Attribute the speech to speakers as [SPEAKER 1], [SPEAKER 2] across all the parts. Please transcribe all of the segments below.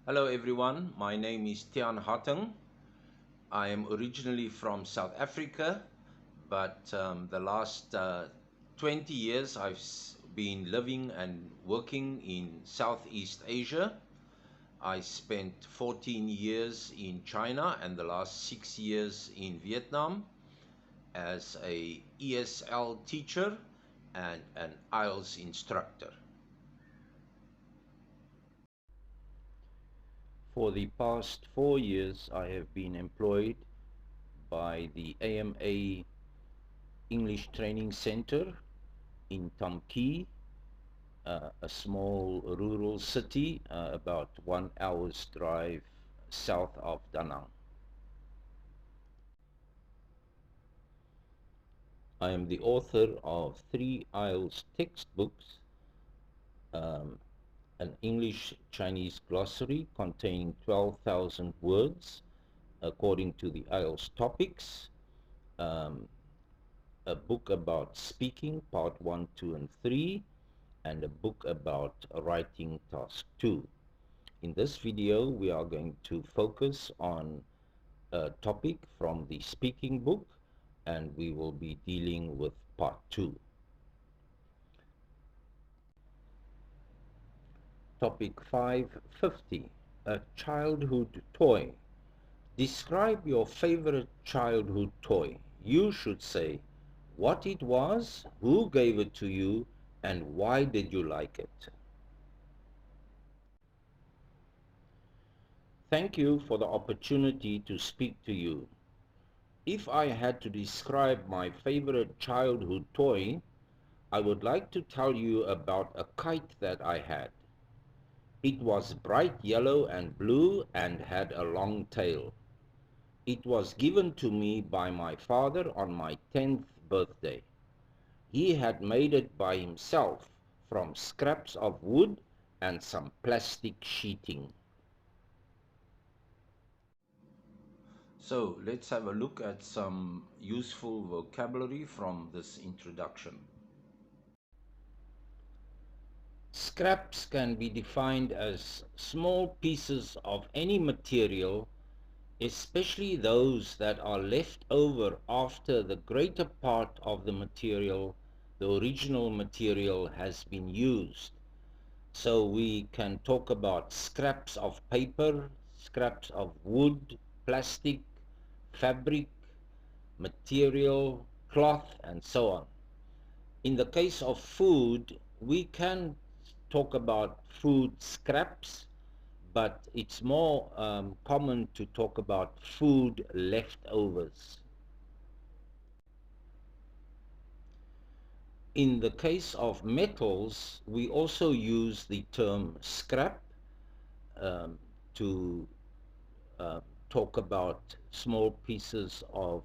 [SPEAKER 1] Hello everyone, my name is Tian Hateng. I am originally from South Africa, but the last 20 years been living and working in Southeast Asia. I spent 14 years in China and the last 6 years in Vietnam as a ESL teacher and an IELTS instructor.
[SPEAKER 2] For the past 4 years, I have been employed by the AMA English Training Center in Tam Kỳ, a small rural city about 1 hour's drive south of Da Nang. I am the author of 3 IELTS textbooks, um, an English-Chinese glossary containing 12,000 words according to the IELTS topics, um, a book about speaking, part 1, 2, and 3, and a book about writing, task 2. In this video, we are going to focus on a topic from the speaking book, and we will be dealing with part 2. Topic 550, a childhood toy. Describe your favorite childhood toy. You should say what it was, who gave it to you, and why did you like it. Thank you for the opportunity to speak to you. If I had to describe my favorite childhood toy, I would like to tell you about a kite that I had. It was bright yellow and blue and had a long tail. It was given to me by my father on my 10th birthday. He had made it by himself from scraps of wood and some plastic sheeting.
[SPEAKER 1] So let's have a look at some useful vocabulary from this introduction.
[SPEAKER 2] Scraps can be defined as small pieces of any material, especially those that are left over after the greater part of the material, the original material, has been used. So we can talk about scraps of paper, scraps of wood, plastic, fabric, material, cloth, and so on. In the case of food, we can talk about food scraps, but it's more common to talk about food leftovers. In the case of metals, we also use the term scrap um, to uh, talk about small pieces of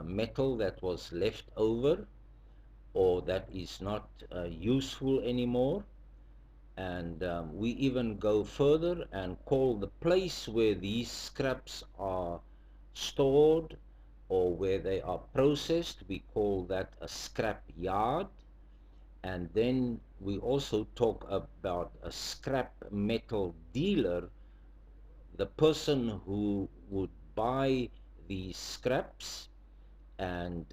[SPEAKER 2] metal that was left over or that is not useful anymore. And we even go further and call the place where these scraps are stored or where they are processed, we call that a scrap yard. And then we also talk about a scrap metal dealer, the person who would buy these scraps and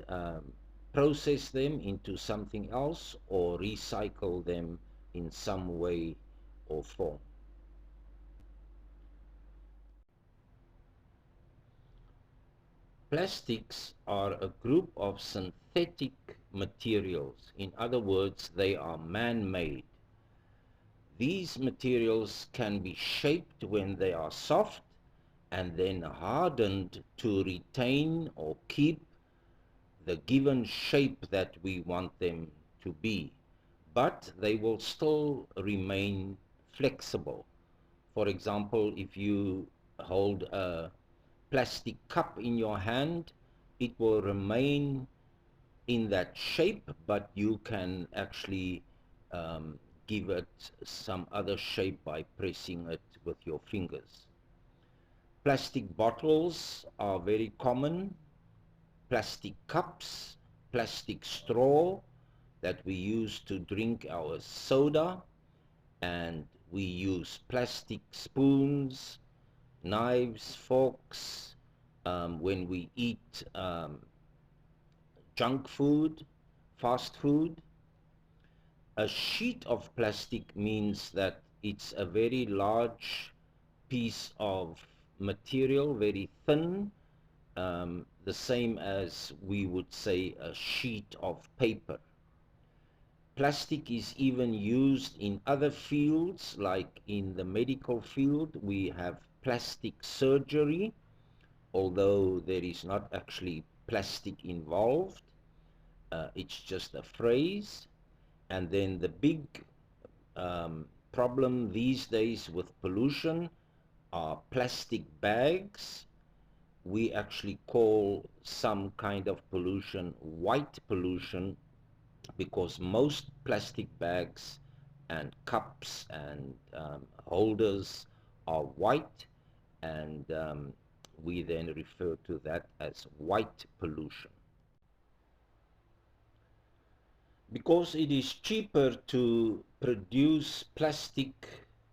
[SPEAKER 2] process them into something else or recycle them in some way or form. Plastics are a group of synthetic materials. In other words, they are man-made. These materials can be shaped when they are soft and then hardened to retain or keep the given shape that we want them to be, but they will still remain flexible. For example, if you hold a plastic cup in your hand, it will remain in that shape, but you can actually give it some other shape by pressing it with your fingers. Plastic bottles are very common. Plastic cups, plastic straw that we use to drink our soda, and We use plastic spoons, knives, forks, when we eat junk food, fast food. A sheet of plastic means that it's a very large piece of material, very thin, the same as we would say a sheet of paper. Plastic is even used in other fields, like in the medical field. We have plastic surgery, although there is not actually plastic involved. It's just a phrase. And then the big problem these days with pollution are plastic bags. We actually call some kind of pollution white pollution, because most plastic bags and cups and holders are white, and we then refer to that as white pollution. Because it is cheaper to produce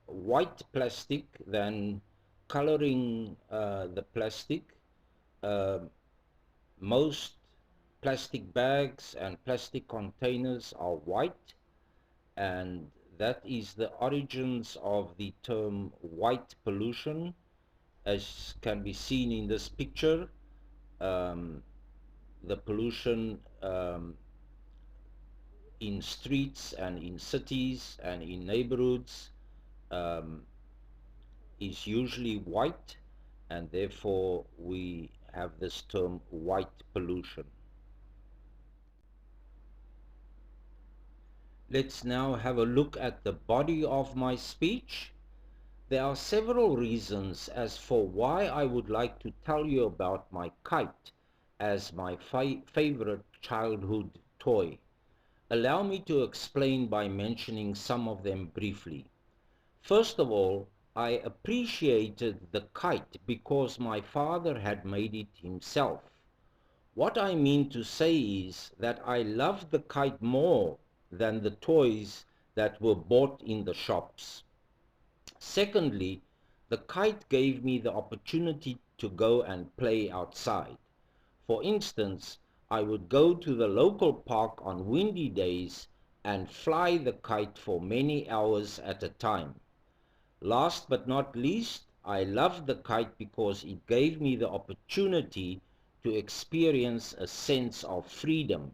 [SPEAKER 2] white plastic, than coloring the plastic. Uh, most plastic bags and plastic containers are white, and that is the origins of the term white pollution. As can be seen in this picture, the pollution in streets and in cities and in neighborhoods um, is usually white, and therefore we have this term white pollution. Let's now have a look at the body of my speech. There are several reasons as for why I would like to tell you about my kite as my favorite childhood toy. Allow me to explain by mentioning some of them briefly. First of all, I appreciated the kite because my father had made it himself. What I mean to say is that I loved the kite more than the toys that were bought in the shops. Secondly, the kite gave me the opportunity to go and play outside. For instance, I would go to the local park on windy days and fly the kite for many hours at a time. Last but not least, I loved the kite because it gave me the opportunity to experience a sense of freedom.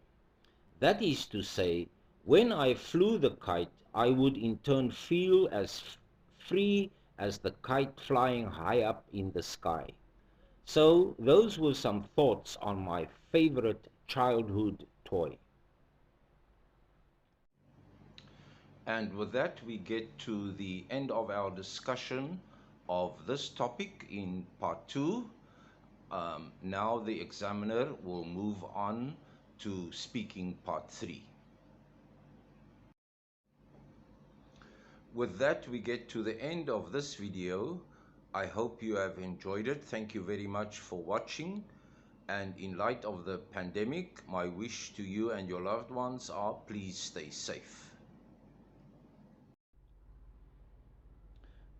[SPEAKER 2] That is to say, when I flew the kite, I would in turn feel as free as the kite flying high up in the sky. So those were some thoughts on my favorite childhood toy.
[SPEAKER 1] And with that, we get to the end of our discussion of this topic in part two. Now the examiner will move on to speaking part three. With that, we get to the end of this video. I hope you have enjoyed it. Thank you very much for watching. And in light of the pandemic, my wish to you and your loved ones are please stay safe.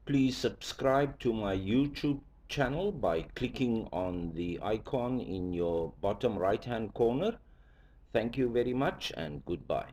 [SPEAKER 2] Please subscribe to my YouTube channel by clicking on the icon in your bottom right hand corner. Thank you very much, and goodbye.